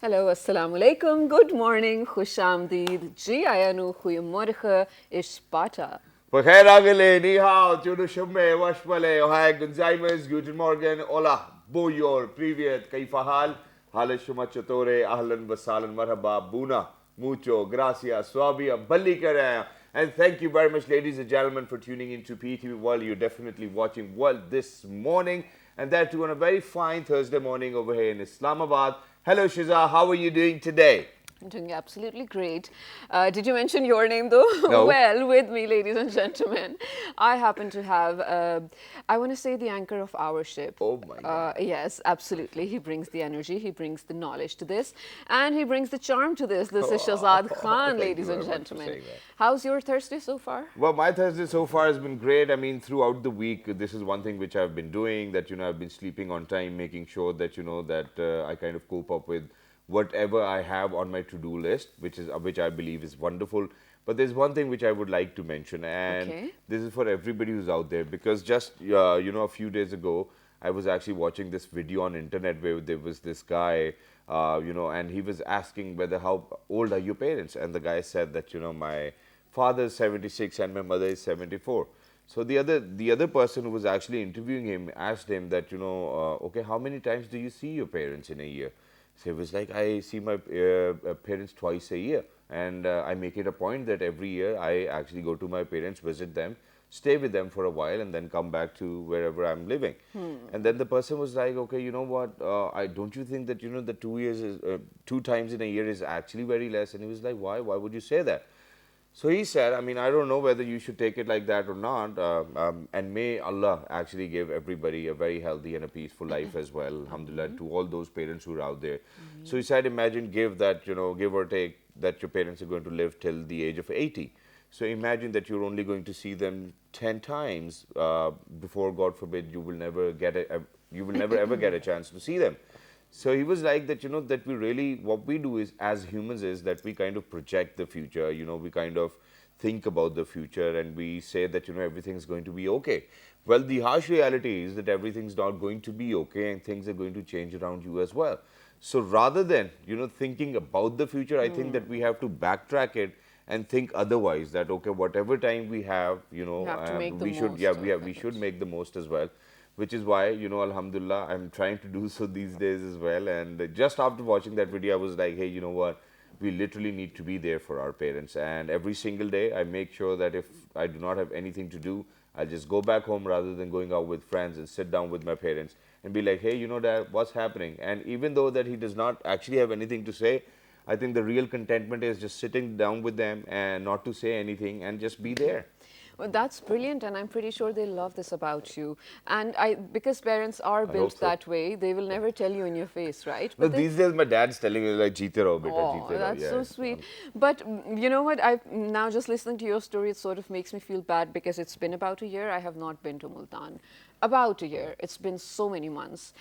Hello, assalamu alaikum, good morning, khush amdeed, ji ayanu, goeiemorgen, is Pata. Bukhair agale, ni hao, tudu shumme, washmale, ohai, gunzaimas, guten morgen, hola, boyor, privyet, kaifa hal, hale shuma chatore, ahlan wasalan, marhaba, buna, mucho, gracias, swabia, balli kare. And thank you very much, ladies and gentlemen, for tuning into PTV World. You're definitely watching World this morning, and that too on a very fine Thursday morning over here in Islamabad. Hello, Shiza, how are you doing today? I'm doing absolutely great. Did you mention your name though? No. Well, with me, ladies and gentlemen, I happen to have, I want to say, the anchor of our ship. Oh my God. Yes, absolutely. He brings the energy, he brings the knowledge to this, and he brings the charm to this. This is Shazad Oh, Khan, thank you ladies and very much for gentlemen. saying that. How's your Thursday so far? Well, my Thursday so far has been great. I mean, throughout the week, this is one thing which I've been doing, that, I've been sleeping on time, making sure that, that I kind of cope up with whatever I have on my to-do list, which I believe is wonderful. But there's one thing which I would like to mention, and Okay. this is for everybody who's out there, because just, a few days ago, I was actually watching this video on internet where there was this guy, and he was asking whether how old are your parents, and the guy said that, my father is 76 and my mother is 74. So the other person who was actually interviewing him asked him that, okay, how many times do you see your parents in a year? So he was like, I see my parents twice a year, and I make it a point that every year I actually go to my parents, visit them, stay with them for a while, and then come back to wherever I'm living. And then the person was like, okay, you know what? I don't you think that the 2 years is 2 times in a year is actually very less? And he was like, why? Why would you say that? So he said, I mean, I don't know whether you should take it like that or not. And may Allah actually give everybody a very healthy and a peaceful life as well. Alhamdulillah, to all those parents who are out there. So he said, imagine give that, give or take, that your parents are going to live till the age of 80. So imagine that you're only going to see them 10 times before, God forbid, you will never you will never ever get a chance to see them. So he was like that, that we really, what we do is, as humans, is that we kind of project the future, we kind of think about the future, and we say that, everything's going to be okay. Well, the harsh reality is that everything's not going to be okay, and things are going to change around you as well. So rather than, thinking about the future, I think that we have to backtrack it and think otherwise, that, okay, whatever time we have, You have to make the we should, most we of should it. make the most as well, which is why, Alhamdulillah, I'm trying to do so these days as well. And just after watching that video, I was like, hey, you know what? We literally need to be there for our parents. And every single day, I make sure that if I do not have anything to do, I'll just go back home rather than going out with friends, and sit down with my parents and be like, hey, Dad, what's happening? And even though that he does not actually have anything to say, I think the real contentment is just sitting down with them and not to say anything and just be there. Well, that's brilliant, and I'm pretty sure they love this about you. And because parents are I hope built so. that way, they will never tell you in your face, right? No, But they, these days my dad's telling me like, "Jeete raho, beta, oh, jeete raho." that's Yeah. so sweet. But you know what? I now just listening to your story, it sort of makes me feel bad because it's been about a year. I have not been to Multan. About a year. It's been so many months.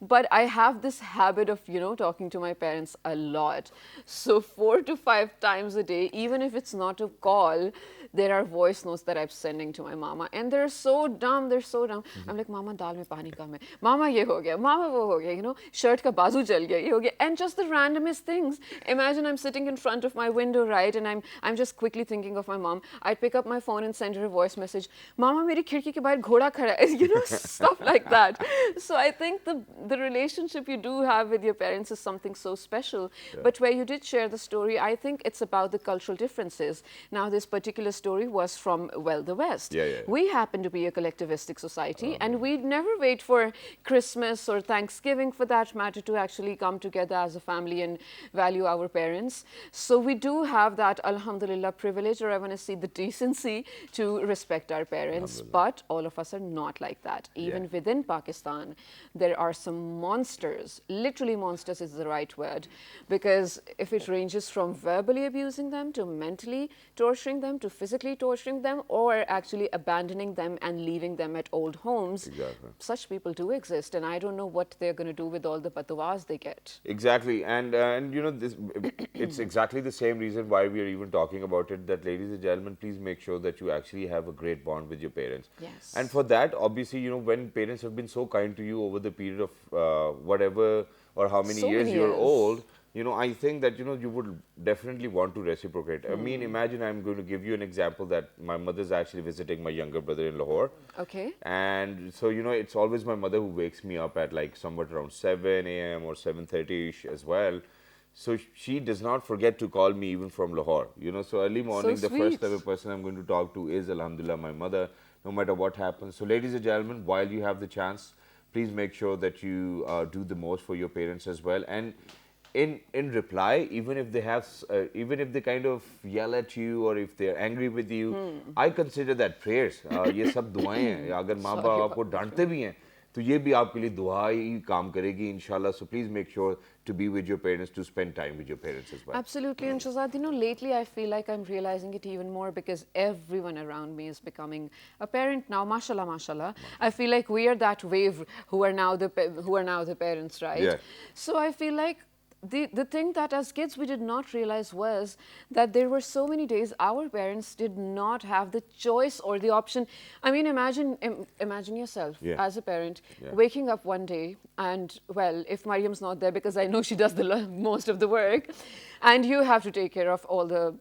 But I have this habit of, talking to my parents a lot. So 4 to 5 times a day, even if it's not a call, there are voice notes that I'm sending to my mama. And they're so dumb, they're so dumb. I'm like, Mama, dal mein pani kam hai. Mama, ye ho gaya. Mama, wo ho gaya. Shirt ka bazu jal gaya. Ye ho gaya. And just the randomest things. Imagine I'm sitting in front of my window, right? And I'm just quickly thinking of my mom. I'd pick up my phone and send her a voice message. Mama, meri khirki ke bahar ghoda khada hai. Stuff like that. So I think the relationship you do have with your parents is something so special. But where you did share the story, I think it's about the cultural differences. Now, this particular story was from, well, the West. Yeah. We happen to be a collectivistic society, and we never wait for Christmas or Thanksgiving, for that matter, to actually come together as a family and value our parents. So we do have that, alhamdulillah, privilege, or I want to say the decency to respect our parents. But all of us are not like that. Even within Pakistan, there are some monsters. Literally, monsters is the right word. Because if it ranges from verbally abusing them to mentally torturing them to physically torturing them, or actually abandoning them and leaving them at old homes, Exactly. such people do exist. And I don't know what they're going to do with all the fatwas they get. Exactly, and this, it's exactly the same reason why we are even talking about it. That, ladies and gentlemen, please make sure that you actually have a great bond with your parents. Yes. And for that, obviously, when parents have been so kind to you over the period of whatever or how many So years many you're years. old, I think that, you would definitely want to reciprocate. I mean, imagine I'm going to give you an example that my mother's actually visiting my younger brother in Lahore. Okay. And so, it's always my mother who wakes me up at like somewhat around 7 a.m. or 7:30ish as well. So she does not forget to call me even from Lahore. So early So morning, the first sweet. ever person I'm going to talk to is, Alhamdulillah, my mother, no matter what happens. So ladies and gentlemen, while you have the chance, please make sure that you do the most for your parents as well. And in reply, even if they have, even if they kind of yell at you or if they're angry with you, I consider that prayers. ये सब दुआएं हैं. अगर माँ बाप Sorry आपको about that. डांटते भी हैं, तो ये भी आपके लिए दुआ ही काम करेगी इंशाल्लाह. So please make sure to be with your parents, to spend time with your parents as well. Absolutely. And Shazad, lately I feel like I'm realizing it even more because everyone around me is becoming a parent now. Mashallah, mashallah. I feel like we are that wave who are now the parents, right? Yeah. So I feel like the thing that as kids we did not realize was that there were so many days our parents did not have the choice or the option. I mean, imagine yourself Yeah. as a parent Yeah. waking up one day and, well, if Mariam's not there, because I know she does the most of the work, and you have to take care of all the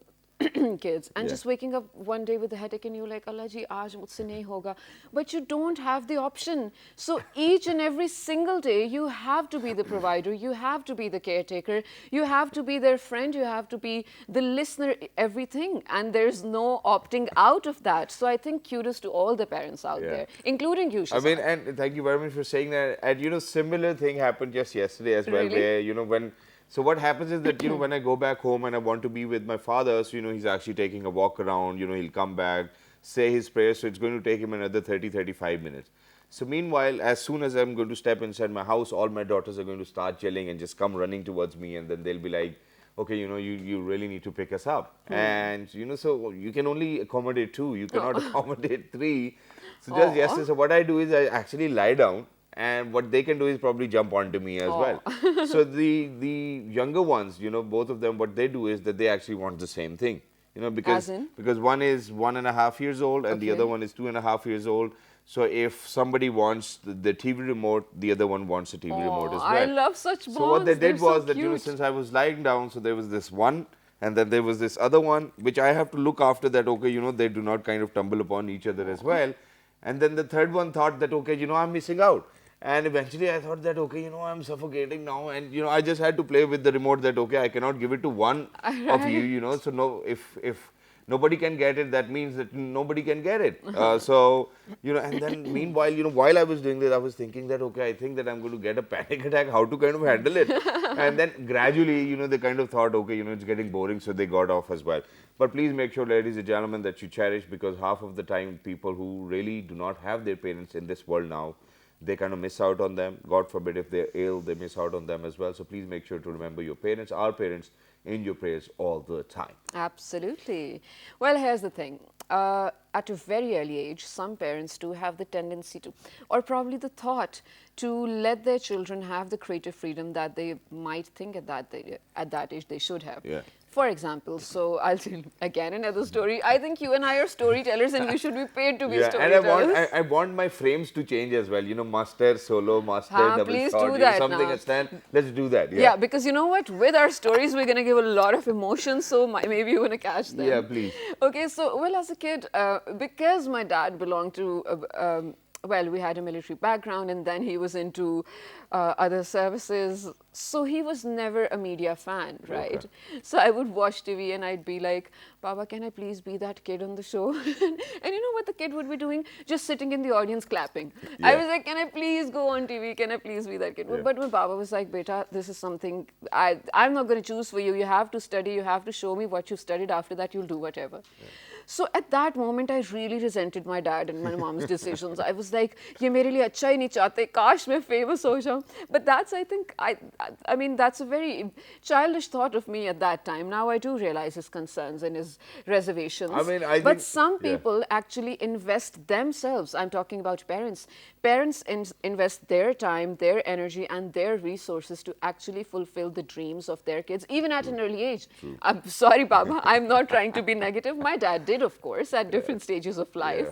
kids, and Yeah. just waking up one day with a headache and you're like, Allah ji, aaj mujhse nahi hoga. But you don't have the option. So each and every single day, you have to be the provider, you have to be the caretaker, you have to be their friend, you have to be the listener, everything. And there's no opting out of that. So I think kudos to all the parents out Yeah. there, including you, I mean, Shazad. and thank you very much for saying that. And similar thing happened just yesterday as well, Really? where when. So what happens is that when I go back home and I want to be with my father, so he's actually taking a walk around. He'll come back, say his prayers. So it's going to take him another 35 minutes. So meanwhile, as soon as I'm going to step inside my house, all my daughters are going to start yelling and just come running towards me, and then they'll be like, okay, you really need to pick us up. And so you can only accommodate two, you cannot accommodate three. So just Aw. yesterday, so what I do is I actually lie down, and what they can do is probably jump onto me as well. So the younger ones, both of them, what they do is that they actually want the same thing, As in? because one is 1.5 years old and the Okay. other one is 2.5 years old. So if somebody wants the TV remote, the other one wants a TV remote as well. I love such bonds. So what they They're did so was that cute. since I was lying down, so there was this one, and then there was this other one, which I have to look after that. Okay, they do not kind of tumble upon each other as well. And then the third one thought that, okay, I'm missing out. And eventually I thought that, okay, I'm suffocating now. And, I just had to play with the remote that, okay, I cannot give it to one of you, So no, if nobody can get it, that means that nobody can get it. So, and then meanwhile, while I was doing this, I was thinking that, okay, I think that I'm going to get a panic attack, how to kind of handle it. And then gradually, they kind of thought, okay, it's getting boring, so they got off as well. But please make sure, ladies and gentlemen, that you cherish, because half of the time, people who really do not have their parents in this world now, they kind of miss out on them. God forbid, if they're ill, they miss out on them as well. So please make sure to remember your parents, our parents, in your prayers all the time. Absolutely. Well, here's the thing. At a very early age, some parents do have the tendency to, or probably the thought, to let their children have the creative freedom that they might think at that age they should have. Yeah. For example, so I'll tell you again another story. I think you and I are storytellers, and you should be paid to be Yeah, and storytellers. I want my frames to change as well. Master, solo, master, double please shot, do that something now. at stand. Let's do that. Yeah, because you know what? With our stories, we're going to give a lot of emotion, so maybe you want to catch them. Yeah, please. Okay, so, well, as a kid, because my dad belonged to, well, we had a military background, and then he was into other services. So he was never a media fan, right? Okay. So I would watch TV and I'd be like, Baba, can I please be that kid on the show? And you know what the kid would be doing? Just sitting in the audience clapping. I Yeah. was like, can I please go on TV? Can I please be that kid? Yeah. But my Baba was like, Beta, this is something I'm not going to choose for you. You have to study. You have to show me what you've studied. After that, you'll do whatever. Yeah. So at that moment, I really resented my dad and my mom's decisions. I was like, ये मेरे लिए अच्छा ही नहीं चाहते, काश मैं famous हो जाऊं. But that's, I think, I mean, that's a very childish thought of me at that time. Now I do realize his concerns and his reservations. I mean, I but think- some yeah. people actually invest themselves. I'm talking about parents. Parents invest their time, their energy, and their resources to actually fulfill the dreams of their kids, even at an early age. I'm sorry, Baba, I'm not trying to be negative. My dad did. did, of course, at different stages of life.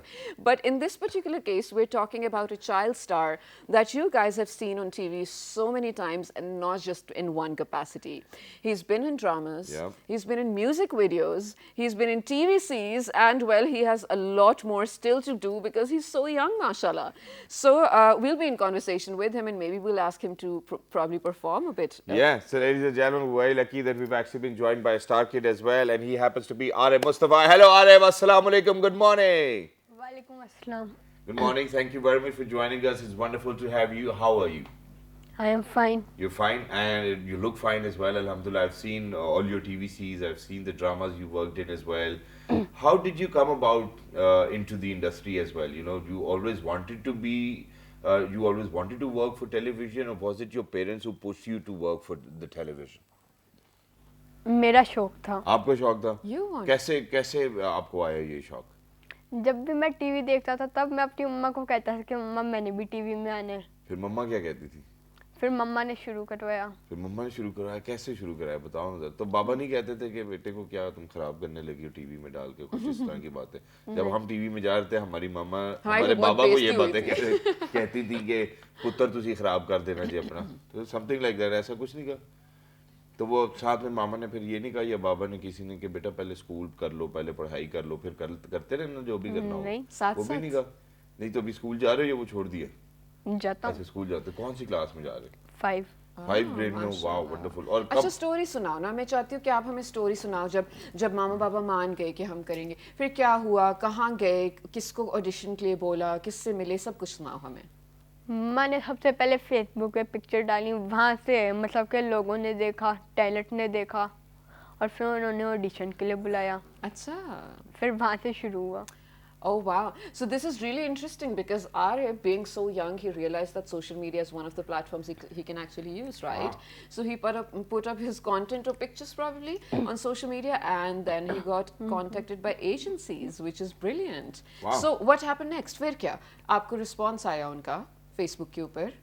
But in this particular case, we're talking about a child star that you guys have seen on TV so many times, and not just in one capacity. He's been in dramas, he's been in music videos, he's been in TVCs, and well, he has a lot more still to do because he's so young, mashallah. So we'll be in conversation with him, and maybe we'll ask him to probably perform a bit. Yeah, so ladies and gentlemen, we're very lucky that we've actually been joined by a star kid as well, and he happens to be Arif Mustafa. Hello Arif, assalamu alaikum, good morning. Walaikum assalam. Good morning, thank you very much for joining us. It's wonderful to have you. How are you? I am fine. You're fine, and you look fine as well, alhamdulillah. I've seen all your TVCs, I've seen the dramas you worked in as well. How did you come about into the industry as well? You know, you always wanted to be, you always wanted to work for television, or was it your parents who pushed you to work for the television? मेरा शौक था. आपका शौक था? You want? कैसे कैसे आपको आया ये शौक? जब भी मैं टीवी देखता था तब मैं अपनी मम्मा को कहता था कि मम्मा मैंने भी टीवी में आना है. फिर मम्मा क्या कहती थी? फिर मम्मा ने शुरू करवाया. फिर मम्मा ने शुरू कराया. कैसे शुरू कराया बताओ ना. तो बाबा नहीं कहते थे कि बेटे को क्या तुम खराब करने लगी हो टीवी में डाल के, कुछ इस तरह की बातें? जब हम टीवी में जा रहे थे हमारी मम्मा हमारे बाबा को ये बातें कहती थी कि पुत्र तुसी खराब कर देना जी अपना. तो समथिंग लाइक दैट, ऐसा कुछ नहीं कहा. तो वो साथ में मामा ने फिर ये नहीं कहा या बाबा ने किसी ने कि बेटा पहले स्कूल कर लो, पहले पढ़ाई कर लो, फिर करते रहना जो भी करना हो? नहीं, वो भी नहीं कहा. नहीं तो अभी स्कूल जा रहे हो या वो छोड़ दिया? जाता हूँ. ऐसे स्कूल जाते. कौन सी क्लास में जा रहे? 5. 5 ग्रेड में. वाह वंडरफुल. और अच्छा, स्टोरी सुनाओ ना. मैं चाहती हूँ कि आप हमें स्टोरी सुनाओ. जब मामा बाबा मान गए कि हम करेंगे, फिर क्या हुआ, कहाँ गए, किसको ऑडिशन के लिए बोला, किससे मिले, सब कुछ सुनाओ हमें. मैंने सबसे पहले फेसबुक पे पिक्चर डाली. वहाँ से मतलब के लोगों ने देखा, टैलेंट ने देखा और फिर उन्होंने ऑडिशन के लिए बुलाया. अच्छा. फिर वहाँ से शुरू हुआ. Oh wow. So this is really interesting because Arif, being so young, he realized that social media is one of the platforms he can actually use, right? So he put up his content or pictures probably on social media, and then he got contacted by agencies, which is brilliant. Wow. So what happened next? फिर क्या? आपको response आया उनका Facebook के ऊपर?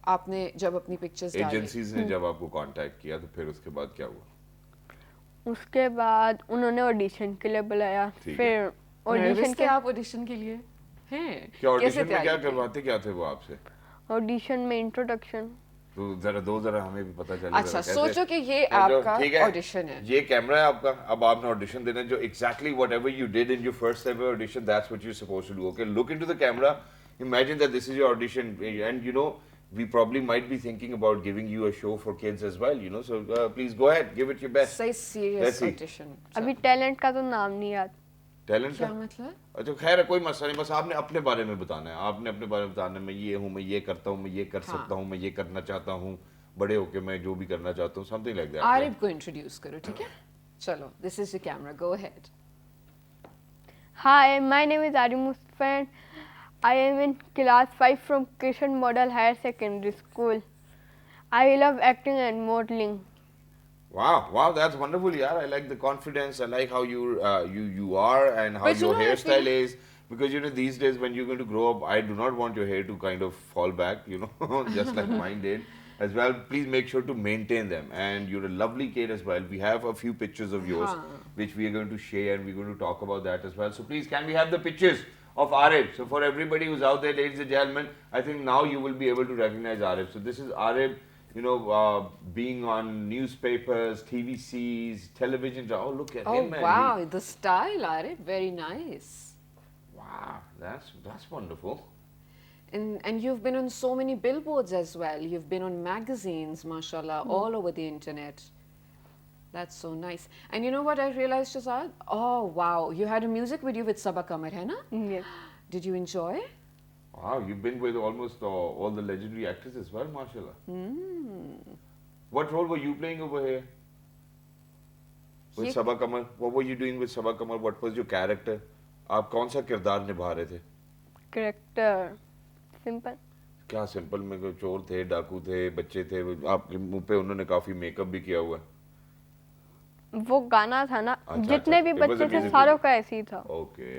आपने जब अपनी pictures डाली? एजेंसीज ने जब आपको कांटेक्ट किया तो फिर उसके बाद क्या हुआ? उसके बाद उन्होंने ऑडिशन के लिए बुलाया. फिर ऑडिशन के आप ऑडिशन के लिए हैं? क्या ऑडिशन में क्या करवाते क्या थे वो आपसे? ऑडिशन में इंट्रोडक्शन. तो जरा हमें भी पता चले. अच्छा, सोचो कि ये आपका ऑडिशन है. ये कैमरा है आपका. अब आपने ऑडिशन देना है जो exactly whatever you did in your first ever audition, that's what you're supposed to do. Okay, look into the camera. Imagine that this is your audition, and you know we probably might be thinking about giving you a show for kids as well. You know, so please go ahead, give it your best. Say serious audition. अभी talent का तो नाम नहीं याद. Talent क्या मतलब? अच्छा खैर है, कोई मसला नहीं. बस आपने अपने बारे में बताना है. आपने अपने बारे में बताना है. मैं ये हूँ, मैं ये करता हूँ, मैं ये कर सकता हूँ, मैं ये करना चाहता हूँ, बड़े होके मैं जो भी करना चाहता हूँ. Something like that. आरिफ को इंट्रोड्यूस करो, ठीक है? चलो, this is your camera, go ahead. Hi, my name is Arif Mustafa and I am in class 5 from Christian Model Higher Secondary School. I love acting and modeling. Wow, that's wonderful, yaar. I like the confidence. I like how you are and how your hairstyle is. Because you know these days when you're going to grow up, I do not want your hair to kind of fall back, you know, just like mine did. As well, please make sure to maintain them. And you're a lovely kid as well. We have a few pictures of yours, which we are going to share, and we're going to talk about that as well. So please, can we have the pictures of Arif? So for everybody who's out there, ladies and gentlemen, I think now you will be able to recognize Arif. So this is Arif, you know, being on newspapers, TVCs, television. Oh, look at him, man. Oh wow, the style, Arif, very nice. Wow, that's wonderful. And you've been on so many billboards as well. You've been on magazines, mashallah, all over the internet. That's so nice. And you know what I realized, Shazad? Oh wow, you had a music video with Sabah Kamar, hai na? Yes. Did you enjoy? Wow, you've been with almost all the legendary actors as well, mashallah. What role were you playing over here? With Sabah Kamar? What were you doing with Sabah Kamar? What was your character? आप कौन सा किरदार निभा रहे थे? Character simple. क्या simple में? कोई चोर थे, डाकू थे, बच्चे थे? आपके मुंह पे उन्होंने काफी मेकअप भी किया हुआ है. वो गाना था ना, जितने भी बच्चे थे सारों का ऐसे ही था. ओके.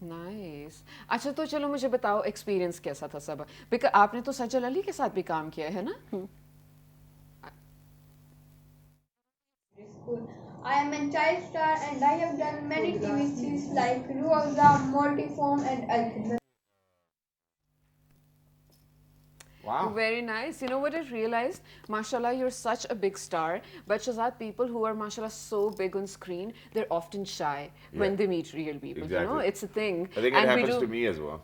नाइस. अच्छा तो चलो मुझे बताओ एक्सपीरियंस कैसा था सब? बिकॉज़ आपने तो सजल अली के साथ भी काम किया है ना? school. I am a child star and I have done many TV series like Ruauza, Multiform and Alchemist. Wow. Very nice. You know what I realized? Mashallah, you're such a big star. But Shazad, people who are, mashallah, so big on screen, they're often shy when Yeah. they meet real people. You know, Exactly. it's a thing. I think it And we happens do. to me as well.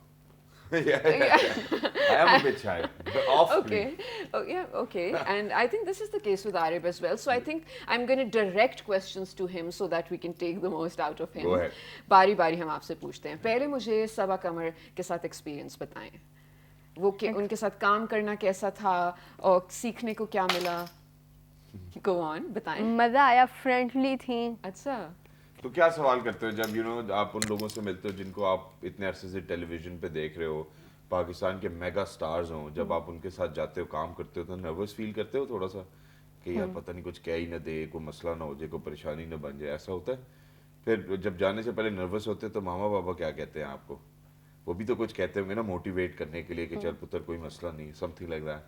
Yeah. I am a bit shy, but off screen. Okay. Oh, yeah, okay. And I think this is the case with Arib as well. So I think I'm going to direct questions to him so that we can take the most out of him. Go ahead. बारी बारी हम आपसे पूछते हैं. पहले मुझे सबा कमर के साथ एक्सपीरियंस बताएं. वो उनके साथ काम करना कैसा था और सीखने को क्या मिला? Go on, बताएं. मज़ा आया, फ्रेंडली थी. अच्छा. तो क्या सवाल करते हो जब आप उन लोगों से मिलते हो जिनको आप इतने अरसे से टेलीविजन पे देख रहे हो, पाकिस्तान के मेगा स्टार्स हों, जब आप उनके साथ जाते हो, काम करते हो, तो नर्वस फील करते हो थोड़ा सा कि यार पता नहीं कुछ कह ही ना दे, कोई मसला ना हो जाए, कोई परेशानी ना बन जाए, ऐसा होता है? फिर जब जाने से पहले नर्वस होते हैं तो मामा पापा क्या कहते हैं आपको? वो भी तो कुछ कहते होंगे ना मोटिवेट करने के लिए कि चल पुत्र कोई मसला नहीं, समथिंग लाइक दैट,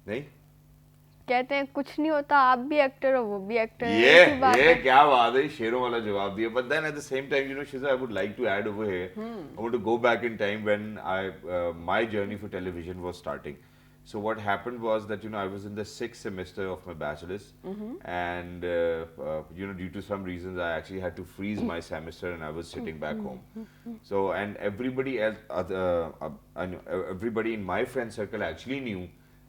नहीं? कहते हैं कुछ नहीं होता, आप भी एक्टर हो, वो भी एक्टर है, ऐसी बात ये है. क्या बात है, शेरों वाला जवाब दिया. But then at the same time, Shiza, I would like to add over here. I want to go back in time when my journey for television was starting. So what happened was that I was in the 6th semester of my bachelor's, and due to some reasons I actually had to freeze my semester, and I was sitting back home. So and everybody else, everybody in my friend circle actually knew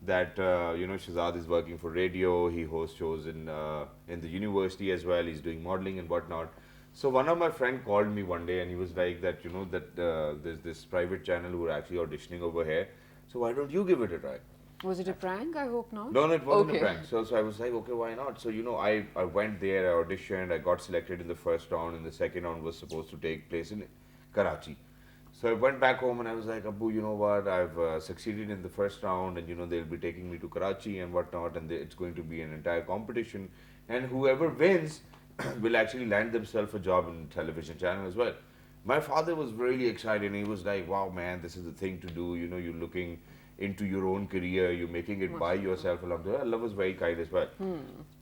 that Shazad is working for radio. He hosts shows in the university as well. He's doing modeling and whatnot. So one of my friend called me one day and he was like that there's this private channel who are actually auditioning over here. So why don't you give it a try? Was it a prank? I hope not. No, it wasn't Okay. a prank. So I was like, okay, why not? So I went there, I auditioned, I got selected in the first round, and the second round was supposed to take place in Karachi. So I went back home and I was like, Abbu, you know what, I've succeeded in the first round, and they'll be taking me to Karachi and whatnot, and it's going to be an entire competition, and whoever wins will actually land themselves a job in television channel as well. My father was really excited, and he was like, wow man, this is the thing to do, you're looking into your own career, you're making it by yourself. Alhamdulillah, Allah was very kind as well.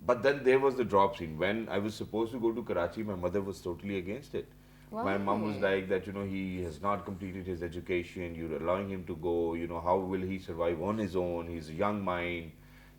But then there was the drop scene. When I was supposed to go to Karachi, my mother was totally against it. My mom was like that, he has not completed his education, you're allowing him to go, how will he survive on his own, he's a young mind,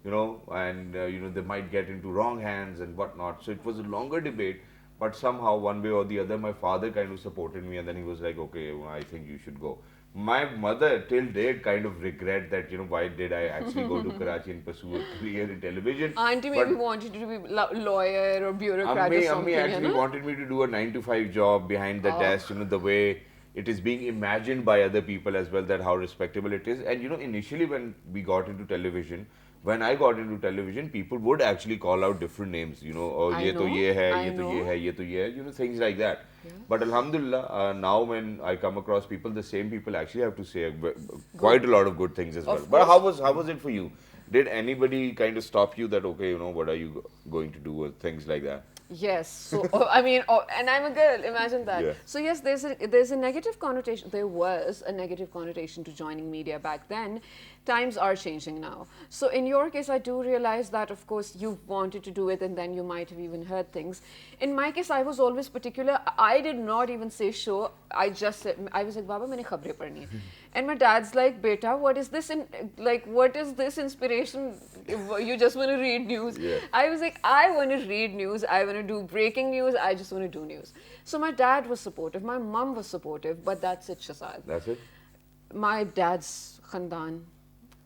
and they might get into wrong hands and whatnot. So it was a longer debate, but somehow one way or the other my father kind of supported me, and then he was like, okay, well, I think you should go. My mother till date kind of regret that, why did I actually go to Karachi and pursue a career in television. Auntie maybe wanted you to be lawyer or bureaucrat or something. Ammi actually wanted me to do a 9 to 5 job behind the desk, the way it is being imagined by other people as well, that how respectable it is. And initially when we got into television, when I got into television, people would actually call out different names, oh, I ye to know, ye hai, I ye to ye know. hai, ye to ye hai, things like that. But Alhamdulillah, now when I come across people, the same people actually have to say quite a lot of good things as well. Of But course. how was it for you? Did anybody kind of stop you that, okay, what are you going to do, or things like that? Yes. So and I'm a girl. Imagine that. Yeah. So yes, there's a negative connotation. There was a negative connotation to joining media back then. Times are changing now. So in your case, I do realize that of course you wanted to do it, and then you might have even heard things. In my case, I was always particular. I did not even say show. I just said, I was like, Baba, maine khabre padhni hai. And my dad's like, Beta, what is this? What is this inspiration? You just want to read news. Yeah. I was like, I want to read news. I want to do breaking news. I just want to do news. So my dad was supportive. My mom was supportive. But that's it, Shazad. That's it? My dad's khandan.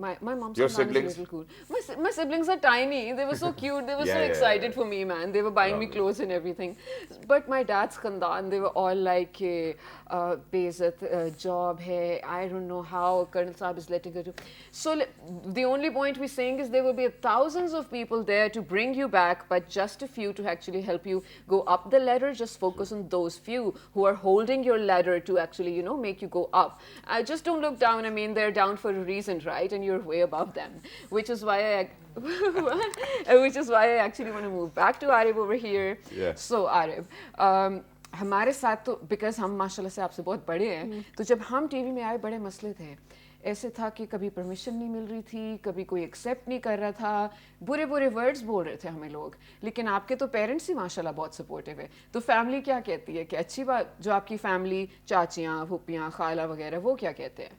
My mom's Your khandan siblings? is a little cool. My siblings are tiny. They were so cute. They were so Yeah, excited for me, man. They were buying me Lovely. clothes and everything. But my dad's khandan, they were all like, Bezat job hai. I don't know how Colonel Saab is letting her do. So the only point we're saying is there will be thousands of people there to bring you back, but just a few to actually help you go up the ladder. Just focus on those few who are holding your ladder to actually, make you go up. Just don't look down. I mean, they're down for a reason, right? And you're way above them, which is why I actually want to move back to Arib over here. Yeah. So Arib, हमारे साथ तो because हम माशाल्लाह से आपसे बहुत बड़े हैं, तो जब हम टीवी में आए बड़े मसले थे. ऐसे था कि कभी परमिशन नहीं मिल रही थी, कभी कोई एक्सेप्ट नहीं कर रहा था, बुरे बुरे वर्ड्स बोल रहे थे हमें लोग। लेकिन आपके तो पेरेंट्स ही माशाल्लाह बहुत सपोर्टिव है। तो फैमिली क्या कहती है कि अच्छी बात, जो आपकी फैमिली चाचियाँ फूपियाँ खाला वगैरह वो क्या कहते हैं?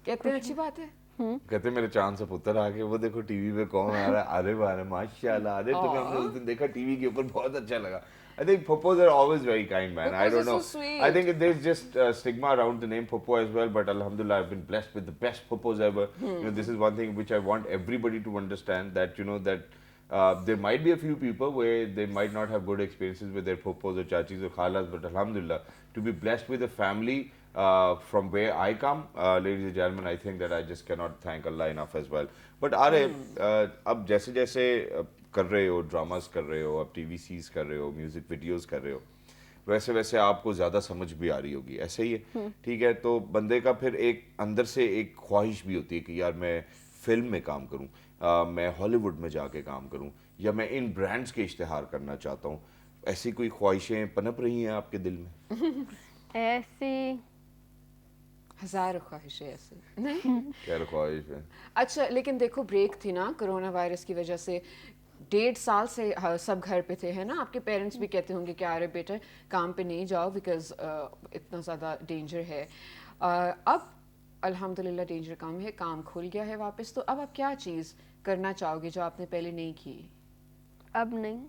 कहते हैं अच्छी बात है। कहते मेरे चांद से पुत्र आ गए, वो देखो टीवी पे कौन आ रहा है, अरे बारे माशाल्लाह, अरे तुम्हें हमने उस दिन देखा टीवी के ऊपर, बहुत अच्छा लगा. I think Poppos are always very kind, man. I Poppos don't are know. so sweet. I think there's just stigma around the name Popo as well, but alhamdulillah, I've been blessed with the best Poppos ever. You know, this is one thing which I want everybody to understand, that, you know, that there might be a few people where they might not have good experiences with their Poppos or chachis or khalas, but alhamdulillah, to be blessed with a family from where I come, ladies and gentlemen, I think that I just cannot thank Allah enough as well. But आरे अब जैसे जैसे कर रहे हो, dramas कर रहे हो, अब टीवी सीरीज कर रहे हो, म्यूजिक वीडियोस कर रहे हो, वैसे वैसे आपको ज़्यादा समझ भी आ रही होगी, ऐसे ही है, ठीक है? तो बंदे का फिर एक अंदर से एक ख्वाहिश भी होती है कि यार मैं फिल्म में काम करूं, मैं हॉलीवुड में जाके काम करूं, या मैं इन ब्रांड्स के इश्तेहार करना चाहता हूं. ऐसी कोई ख्वाहिशें पनप रही हैं आपके दिल में? ऐसी हज़ारों ख्वाहिशें ऐसे नहीं। क्या ख्वाहिश है? अच्छा, लेकिन देखो ब्रेक थी ना कोरोना वायरस की वजह से, 1.5 साल से सब घर पे थे, है ना? आपके पेरेंट्स भी कहते होंगे कि अरे बेटा काम पे नहीं जाओ बिकॉज इतना ज़्यादा डेंजर है। अब अल्हम्दुलिल्लाह डेंजर कम है, काम खुल गया है वापस। तो अब आप क्या चीज़ करना चाहोगे जो आपने पहले नहीं की? अब नहीं,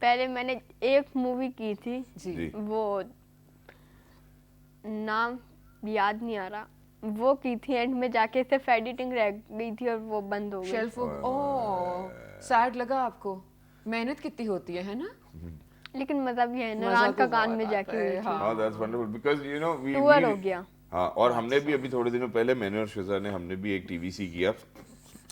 पहले मैंने एक मूवी की थी जी। वो नाम याद नहीं आ रहा, वो की थी, एंड में जाके सिर्फ एडिटिंग रह गई थी और वो बंद हो गई। शेल्फ ओह सैड लगा आपको? मेहनत कितनी होती है ना? लेकिन मजा भी है, मजा नारायण तो का गान बहुत में आता जाके है, हुई थी। हाँ। हाँ, that's wonderful because you know tour हो गया। हाँ, और हमने भी अभी थोड़े दिनों पहले, मैंने और शिजा ने, हमने भी एक टीवीसी किया,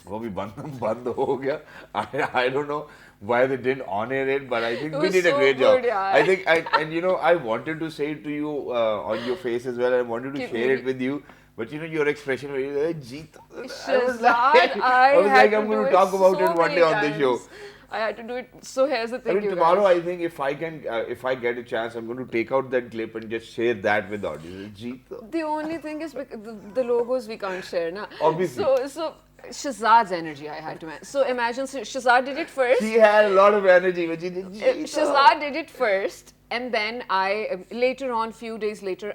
वो भी बंद हो गया. I don't know why they didn't honor it, but I think It we was did a so great good, job. yaar. I think and you know, I wanted to say it to you on your face as well. I wanted to Give share me- it with you, but you know your expression where you jeet. I was Shazad, like, I I was had like, to I'm do going to it talk about so it one many day on the show. times. I had to do it. So here's the I thing, mean, you tomorrow guys. I think if I can, if I get a chance, I'm going to take out that clip and just share that with the audience. Jeet. The only thing is the logos we can't share, na. Obviously. So Shazad's energy I had to manage. So imagine Shazad did it first. She had a lot of energy, but she did jeet. Shazad did it first, and then I later on, few days later,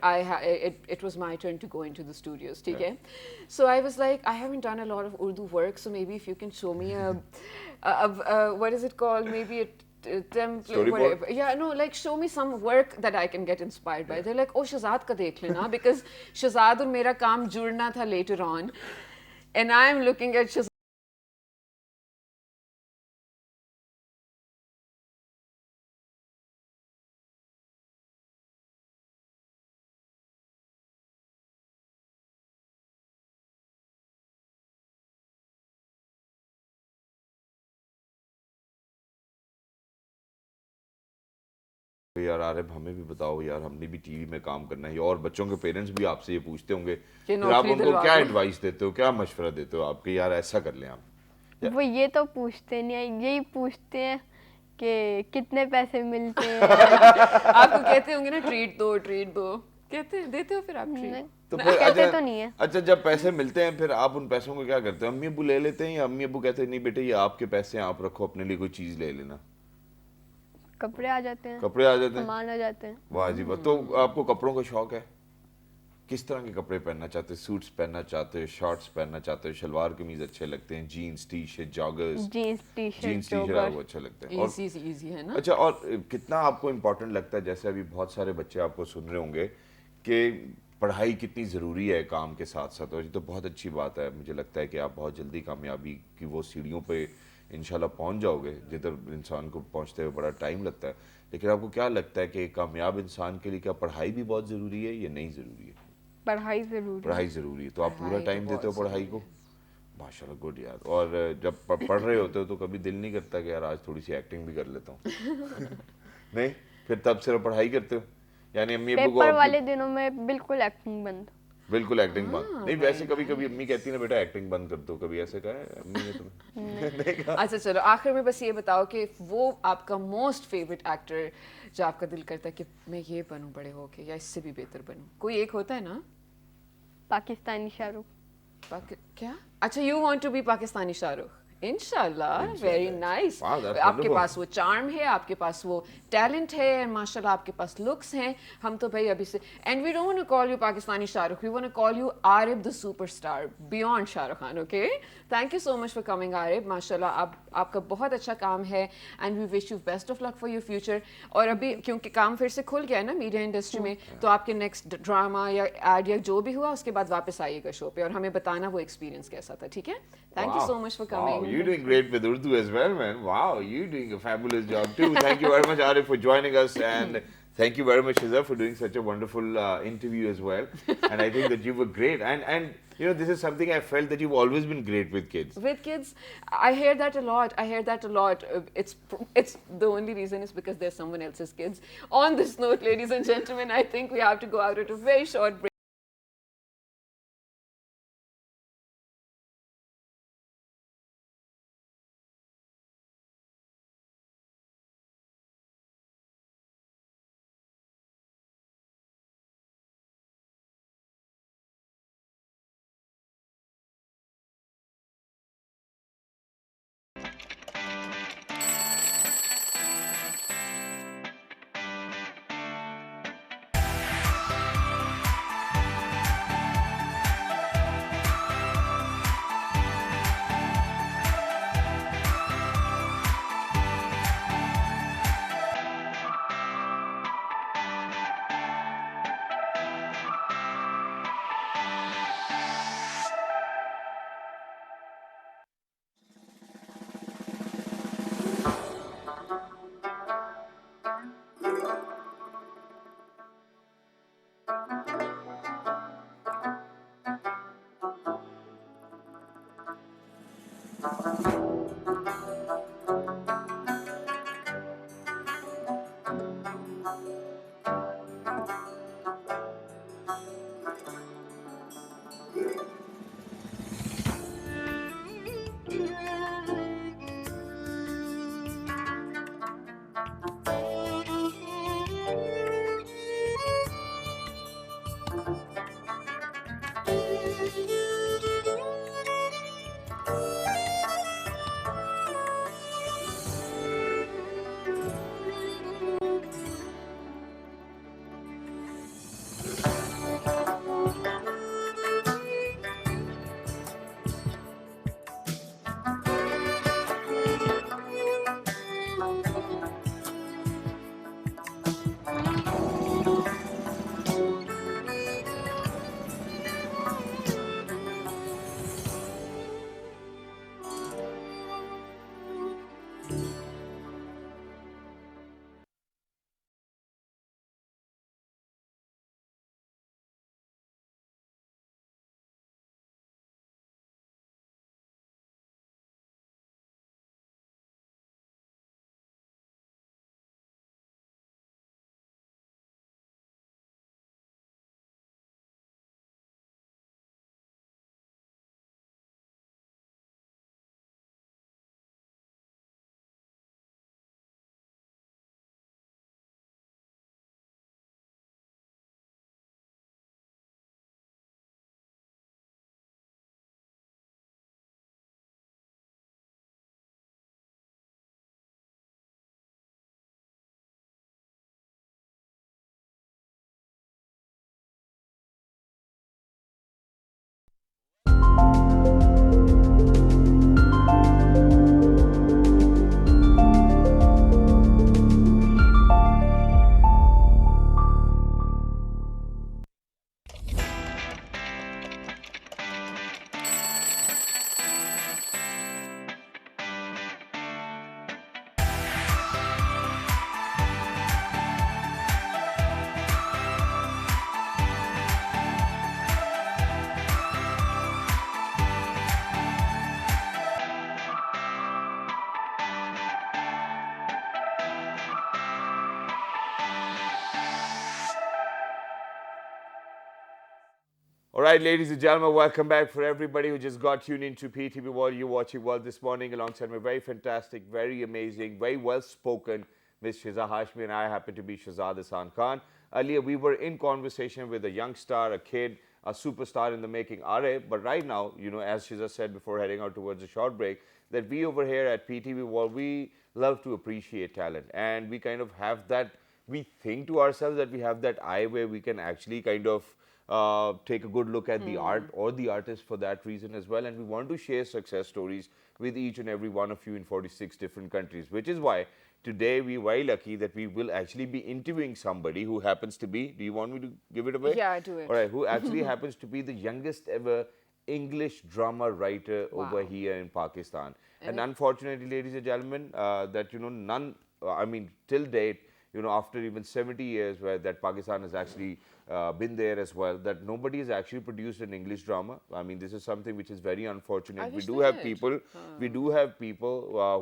it was my turn to go into the studios. Okay, so I was like, I haven't done a lot of Urdu work, so maybe if you can show me a what is it called? Maybe a template, Storyboard? whatever. Yeah, no, like show me some work that I can get inspired by. They're like, oh, Shazad ka dekh lena, because Shazad और मेरा काम जुड़ना था later on, and I'm looking at Shazad. यार आरिफ, हमें भी बताओ यार, हमने भी टीवी में काम करना है, और बच्चों के पेरेंट्स भी आपसे ये पूछते होंगे, कि फिर आप नौकरी उनको दिलवा क्या दो। एडवाइस देते हो, क्या मशवरा देते हो आपके, यार ऐसा कर लें आप? वो ये तो पूछते नहीं है, यही पूछते हैं कि कितने पैसे मिलते हैं। आपको कहते होंगे ना ट्रीट दो, कहते हैं, देते हो फिर आप नहीं, ट्रीट? तो फिर कहते तो नहीं है। अच्छा, जब पैसे मिलते हैं फिर आप उन पैसों को क्या करते हो? अम्मी अबू ले लेते हैं, या अम्मी अबू कहते हैं नहीं बेटे ये आपके पैसे हैं, आप रखो, अपने लिए कोई चीज ले लेना? कपड़े आ जाते हैं, कपड़े आ जाते हैं? सामान आ जाते हैं। वाह जी वाह. तो आपको कपड़ों का शौक है? किस तरह के कपड़े पहनना चाहते हो? सूट्स पहनना चाहते हो, शॉर्ट्स पहनना चाहते हो, शलवार कमीज अच्छे लगते हैं, jeans T shirt, joggers? Jeans T jeans shirt, T shirt आपको अच्छा लगता है? और इजी है ना? अच्छा, और कितना आपको इम्पोर्टेंट लगता है, जैसे अभी बहुत सारे बच्चे आपको सुन रहे होंगे, कि पढ़ाई कितनी ज़रूरी है काम के साथ साथ, और ये तो बहुत अच्छी बात है, मुझे लगता है कि आप बहुत जल्दी कामयाबी की वो सीढ़ियों पे इंशाल्लाह पहुंच जाओगे, जिधर इंसान को पहुंचते हुए बड़ा टाइम लगता है. लेकिन आपको क्या लगता है कि एक कामयाब इंसान के लिए क्या पढ़ाई भी बहुत ज़रूरी है या नहीं ज़रूरी है? पढ़ाई जरूरी है। पढ़ाई ज़रूरी है. तो आप पूरा पढ़ाई तो टाइम देते हो बहुत पढ़ाई को? माशाल्लाह, गुड यार. और जब पढ़ रहे होते हो तो कभी दिल नहीं करता कि यार आज थोड़ी सी एक्टिंग भी कर लेता हूँ? नहीं, फिर तब सिर्फ पढ़ाई करते हो? यानी अम्मी अब्बू को पेपर वाले दिनों में बिल्कुल एक्टिंग बंद। बिल्कुल एक्टिंग बंद नहीं? वैसे कभी कभी अम्मी कहती है ना बेटा एक्टिंग बंद कर दो, कभी ऐसे कहा है अम्मी ने तुम्हें? नहीं कहा? अच्छा चलो, आखिर में बस ये बताओ कि वो आपका मोस्ट फेवरेट एक्टर जो आपका दिल करता है कि मैं ये बनूं बड़े होके, या इससे भी बेहतर बनूं, कोई एक होता है ना? पाकिस्तानी शाहरुख. क्या? अच्छा, you want to be Pakistani Shahrukh? इंशाल्लाह, वेरी नाइस. Wow, that's आपके wonderful. पास वो चार्म है, आपके पास वो टैलेंट है, माशाल्लाह आपके पास लुक्स हैं. हम तो भाई अभी से, and we don't want to call you Pakistani Shahrukh, we want to call you Arif the superstar beyond Shahrukh Khan. Okay, thank you so much for coming Arif. माशाल्लाह आपका बहुत अच्छा काम है, and we wish you best of luck for your future. और अभी क्योंकि काम फिर से खुल गया है ना मीडिया इंडस्ट्री में, तो आपके नेक्स्ट ड्रामा या एड या जो भी हुआ उसके बाद वापस आइएगा शो पे और हमें बताना वो एक्सपीरियंस कैसा था. ठीक है? Thank you so much for Wow, coming. you're doing great with Urdu as well, man. Wow, you're doing a fabulous job too. Thank you very much, Arif, for joining us, and thank you very much, Shiza, for doing such a wonderful interview as well. And I think that you were great. And you know, this is something I felt that you've always been great with kids. With kids, I hear that a lot. I hear that a lot. It's the only reason is because they're someone else's kids. On this note, ladies and gentlemen, I think we have to go out at a very short break. All right, ladies and gentlemen, welcome back for everybody who just got tuned into PTV World. You're watching World this morning alongside my very fantastic, very amazing, very well-spoken Miss Shiza Hashmi, and I happen to be Shahzad Hasan Khan. Earlier, we were in conversation with a young star, a kid, a superstar in the making. Are, but right now, as Shiza said before heading out towards a short break, that we over here at PTV World, we love to appreciate talent, and we kind of have that, we think to ourselves that we have that eye where we can actually kind of take a good look at the art or the artist for that reason as well. And we want to share success stories with each and every one of you in 46 different countries, which is why today we're very lucky that we will actually be interviewing somebody who happens to be, do you want me to give it away? Yeah, do it. All right, who actually happens to be the youngest ever English drama writer over Wow. here in Pakistan. And unfortunately, ladies and gentlemen, that, none, I mean, till date, after even 70 years where that Pakistan has actually been there as well, that nobody has actually produced an English drama. I mean, this is something which is very unfortunate. I We wish do they have did. people,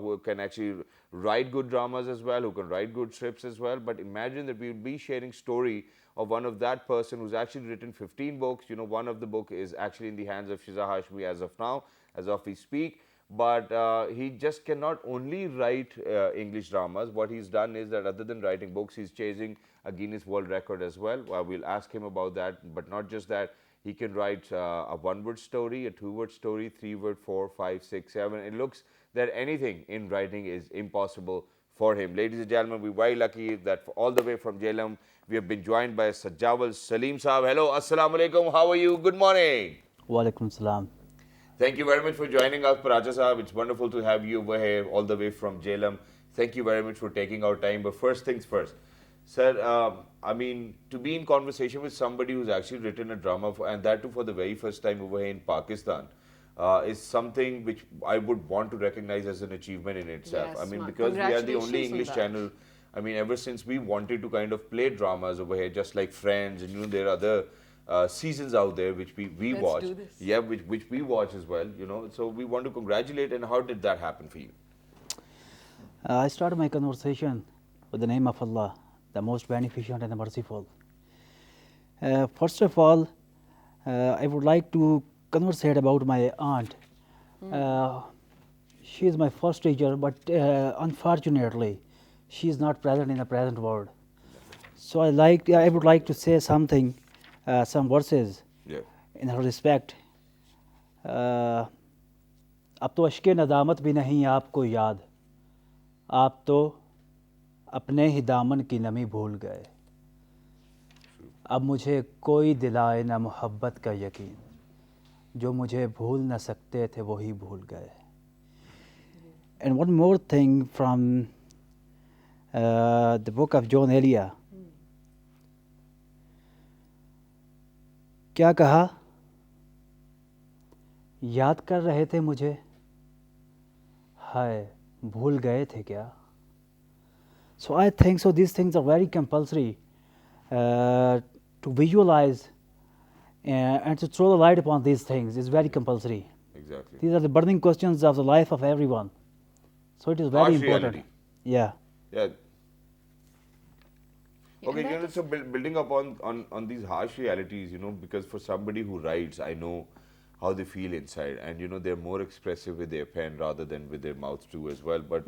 who can actually write good dramas as well, who can write good scripts as well. But imagine that we would be sharing story of one of that person who's actually written 15 books. One of the book is actually in the hands of Shiza Hashmi as of now, as of we speak. But he just cannot only write English dramas. What he's done is that other than writing books, he's chasing a Guinness World Record as well. We'll ask him about that. But not just that, he can write a one-word story, a two-word story, three-word, 4, 5, 6, 7. It looks that anything in writing is impossible for him. Ladies and gentlemen, we're very lucky that all the way from Jhelum, we have been joined by Sajawal Saleem Saab. Hello, Assalamu Alaikum. How are you? Good morning. Walaikum salam. Thank you very much for joining us, Paracha Saab. It's wonderful to have you over here all the way from Jhelum. Thank you very much for taking our time. But first things first, sir, I mean, to be in conversation with somebody who's actually written a drama, and that too for the very first time over here in Pakistan, is something which I would want to recognize as an achievement in itself. Yes, I mean, ma- because we are the only congratulations on English that. channel. I mean, ever since we wanted to kind of play dramas over here, just like Friends, and there are other seasons out there which we Let's watch. do this. Yeah, which we watch as well. So we want to congratulate. And how did that happen for you? I start my conversation with the name of Allah, the most beneficent and the merciful. First of all, I would like to conversate about my aunt. She is my first teacher, but unfortunately, she is not present in the present world. So I would like to say something, some verses Yeah. in her respect. अब तो अश्के नदामत भी नहीं आपको याद, आप तो अपने ही दामन की नमी भूल गए, अब मुझे कोई दिलाए ना मोहब्बत का यकीन, जो मुझे भूल न सकते थे वही भूल गए. And one more thing from the book of John Elia. क्या कहा? याद कर रहे थे मुझे, हाय भूल गए थे क्या? So I think so these things are very compulsory to visualize and to throw the light upon these things is very compulsory. Exactly. These are the burning questions of the life of everyone. So it is very Harsh important. reality. Yeah. Yeah. Yeah, Okay, and that so building up on these harsh realities, because for somebody who writes, I know how they feel inside, and they're more expressive with their pen rather than with their mouth too as well. But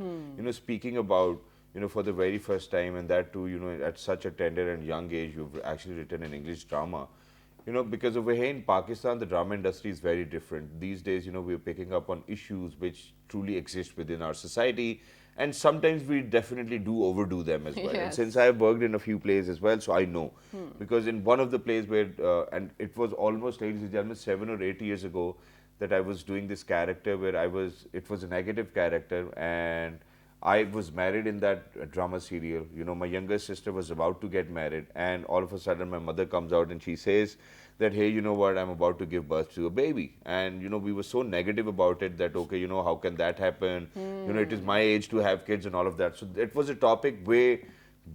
speaking about for the very first time, and that too at such a tender and young age, you've actually written an English drama. Because over here in Pakistan, the drama industry is very different. These days, we're picking up on issues which truly exist within our society. And sometimes we definitely do overdo them as well. And Yes. since I've worked in a few plays as well, so I know. Because in one of the plays where, and it was almost, ladies and gentlemen, 7 or 8 years ago, that I was doing this character where it was a negative character, and I was married in that drama serial. My younger sister was about to get married, and all of a sudden my mother comes out and she says that, hey, you know what, I'm about to give birth to a baby. And, we were so negative about it that, okay, how can that happen? It is my age to have kids and all of that. So it was a topic way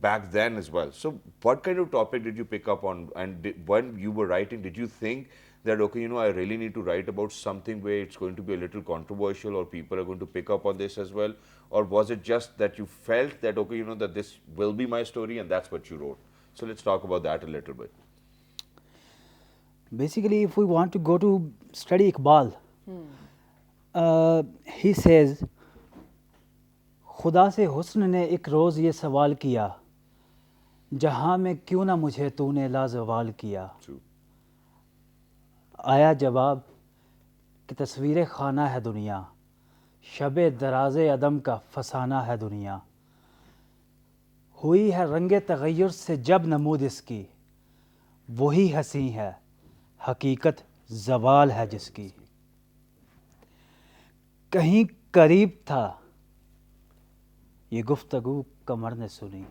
back then as well. So what kind of topic did you pick up on? And when you were writing, did you think that, okay, I really need to write about something where it's going to be a little controversial or people are going to pick up on this as well? Or was it just that you felt that, okay, that this will be my story and that's what you wrote? So let's talk about that a little bit. Basically, if we want to go to study Iqbal, he says, खुदा से हुस्न ने एक रोज़ ये सवाल किया, जहाँ में क्यों ना मुझे तूने लाजवाल किया. True. आया जवाब कि तस्वीर खाना है दुनिया, शबे दराज़े अदम का फसाना है दुनिया, हुई है रंगे तग़य्युर से जब नमूद इसकी, वही हसी है हकीकत ज़वाल है जिसकी। कहीं करीब था ये गुफ्तगू कमर ने सुनी,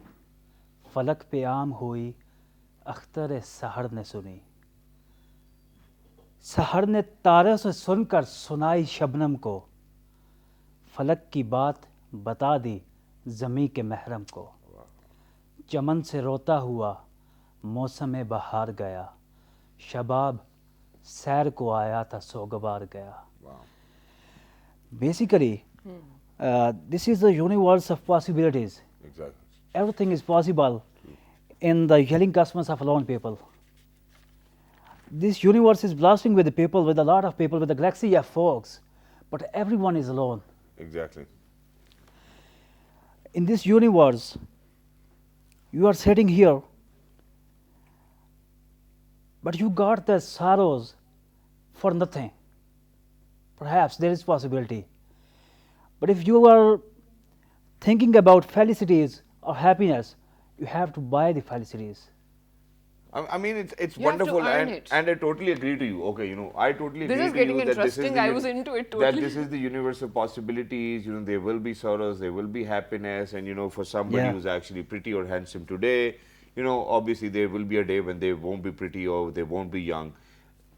फलक पे आम हुई अख्तर सहर ने सुनी, सहर ने तारे से सुनकर सुनाई शबनम को, फलक की बात बता दी ज़मी के महरम को, चमन से रोता हुआ मौसम बहार गया, शबाब सैर को आया था सोगवार गया। Basically, this is the universe of possibilities. Exactly. Everything is possible in the yelling cosmos of alone people. This universe is blasting with the people, with a lot of people, with a galaxy of folks, but everyone is alone. Exactly. In this universe, you are sitting here, but you got the sorrows for nothing. Perhaps there is possibility. But if you are thinking about felicities or happiness, you have to buy the felicities. I mean, it's You have to wonderful, earn and it. I totally agree to you. Okay, I totally This agree is to getting you that this is interesting. the I was into it that totally. this is the universe of possibilities. There will be sorrows, there will be happiness, and for somebody Yeah. who's actually pretty or handsome today, obviously there will be a day when they won't be pretty or they won't be young.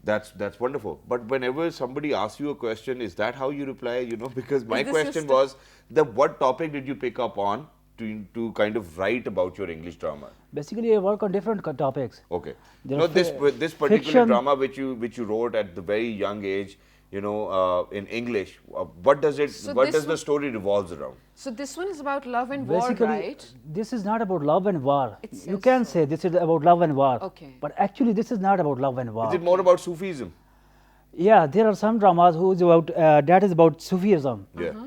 That's wonderful. But whenever somebody asks you a question, is that how you reply? Because my this question just- was what topic did you pick up on to kind of write about your English drama? Basically, I work on different topics. Okay. There No, are this particular fiction- drama which you wrote at the very young age, in English. What does it? So what this does the one- story revolves around? So this one is about love and war, Basically, right? this is not about love and war. It You says can so. say this is about love and war. Okay. But actually, this is not about love and war. Is it more about Sufism? Yeah, there are some dramas who is about that is about Sufism. Yeah.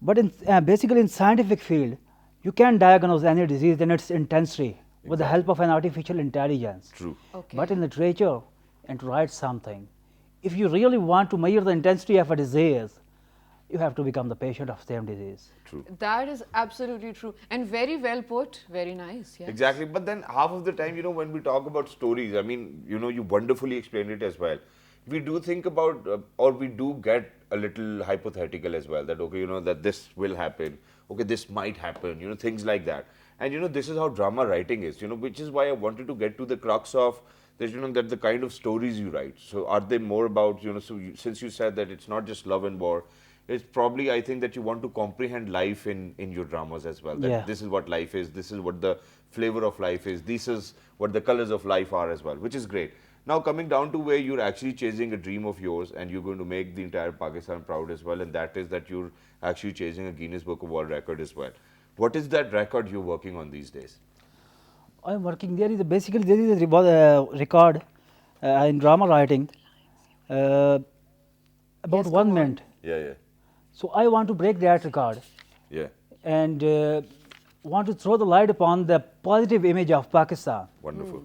But basically in scientific field, you can diagnose any disease in its intensity with the help of an artificial intelligence. True. Okay. But in literature, and to write something, if you really want to measure the intensity of a disease, you have to become the patient of same disease. True. That is absolutely true and very well put. Very nice. Yeah. Exactly. But then half of the time, when we talk about stories, I mean, you wonderfully explained it as well. We do think about, or we do get a little hypothetical as well, that, okay, that this will happen, okay, this might happen, things like that. And, this is how drama writing is, which is why I wanted to get to the crux of that, that the kind of stories you write. So are they more about, since you said that it's not just love and war, it's probably, I think, that you want to comprehend life in your dramas as well. That Yeah. this is what life is, this is what the flavor of life is, this is what the colors of life are as well, which is great. Now coming down to where you're actually chasing a dream of yours and you're going to make the entire Pakistan proud as well, and that is that you're actually chasing a Guinness Book of World Record as well. What is that record you're working on these days? I'm working there is basically there is a record in drama writing about Yes, go 1 on. minute. Yeah. So I want to break that record Yeah. and want to throw the light upon the positive image of Pakistan. Wonderful.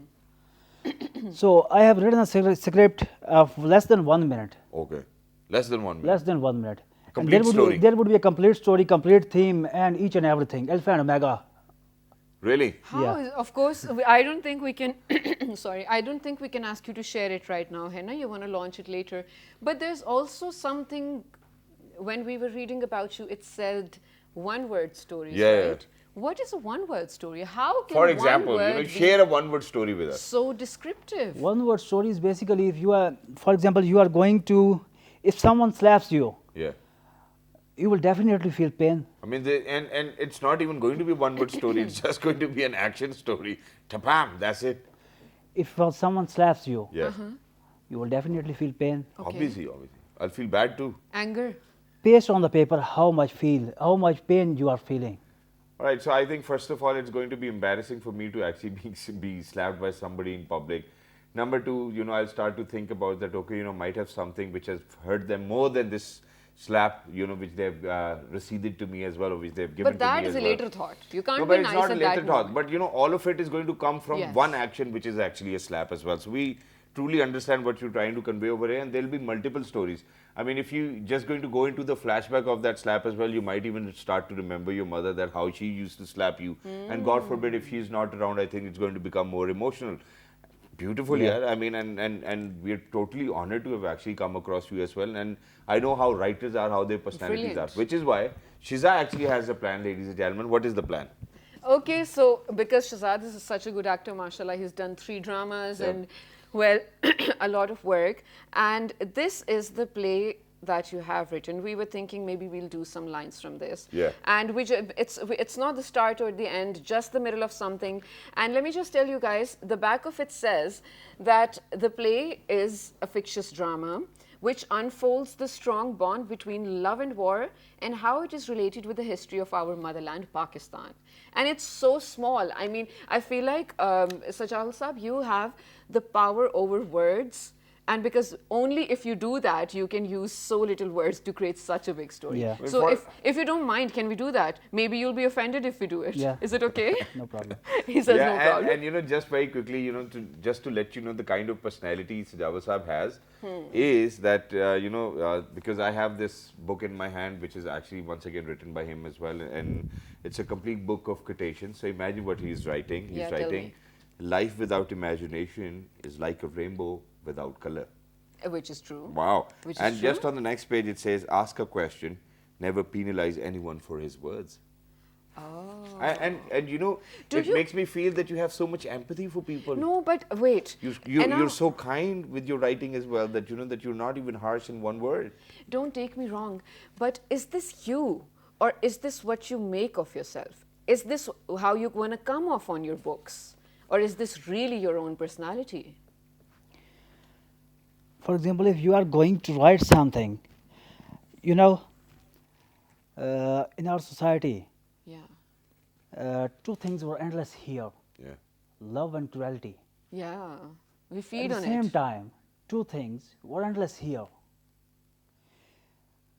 So I have written a script of less than 1 minute. Okay. Less than 1 minute. Less than 1 minute. And Complete story. there would be a complete story, complete theme, and each and everything, alpha and omega. Really? How Yeah. is, of course, I don't think we can, sorry, I don't think we can ask you to share it right now, Henna. You want to launch it later. But there's also something, when we were reading about you, it said one-word stories, Yeah, yeah. right? What is a one-word story? How can For example, one word share a one-word story with be us. so descriptive? One word story is basically if you are, for example, you are going to, if someone slaps you, Yeah. you will definitely feel pain. I mean, and it's not even going to be one-word story. It's just going to be an action story. Tapam, that's it. If someone slaps you, Yeah. you will definitely feel pain. Okay. Obviously. I'll feel bad too. Anger. Paste on the paper how much pain you are feeling. All right, so I think first of all, it's going to be embarrassing for me to actually be slapped by somebody in public. Number two, I'll start to think about that, okay, might have something which has hurt them more than this slap, which they've receded to me as well, or which they've given But to me that as is a well. later thought. You can't No, be but it's nice not a at later that thought. moment. But, all of it is going to come from Yes. one action, which is actually a slap as well. So we truly understand what you're trying to convey over here, and there'll be multiple stories. I mean, if you just going to go into the flashback of that slap as well, you might even start to remember your mother, that how she used to slap you. And God forbid, if she's not around, I think it's going to become more emotional. Beautiful, Yeah. yeah. I mean, and we're totally honored to have actually come across you as well. And I know how writers are, how their personalities Brilliant. are, which is why Shiza actually has a plan, ladies and gentlemen. What is the plan? Okay, so because Shahzad is such a good actor, mashallah, he's done 3 dramas Yep. and, well, a lot of work. And this is the play that you have written. We were thinking maybe we'll do some lines from this. Yeah. And it's not the start or the end, just the middle of something. And let me just tell you guys, the back of it says that the play is a fictitious drama which unfolds the strong bond between love and war and how it is related with the history of our motherland, Pakistan. And it's so small. I mean, I feel like, Sajawal Saab, you have the power over words. And because only if you do that, you can use so little words to create such a big story. Yeah. So For- if you don't mind, can we do that? Maybe you'll be offended if we do it. Yeah. Is it okay? No problem. He says no problem. And you know, just very quickly, you know, just to let you know the kind of personality Sajawal Saab has is that, because I have this book in my hand, which is actually once again written by him as well, and it's a complete book of quotations. So imagine what he's writing. He's Yeah, tell writing, me. life without imagination is like a rainbow without color. Which is true. Wow. Which is And just true. on the next page, it says, ask a question, never penalize anyone for his words. Oh. And you know, Do it you- makes me feel that you have so much empathy for people. No, but wait. And now- You're so kind with your writing as well, that you know that you're not even harsh in one word. Don't take me wrong, but is this you? Or is this what you make of yourself? Is this how you want to come off on your books? Or is this really your own personality? For example, if you are going to write something, you know, in our society, Yeah. 2 things were endless here: Yeah. love and cruelty. Yeah. We At feed the on same it. time, 2 things were endless here.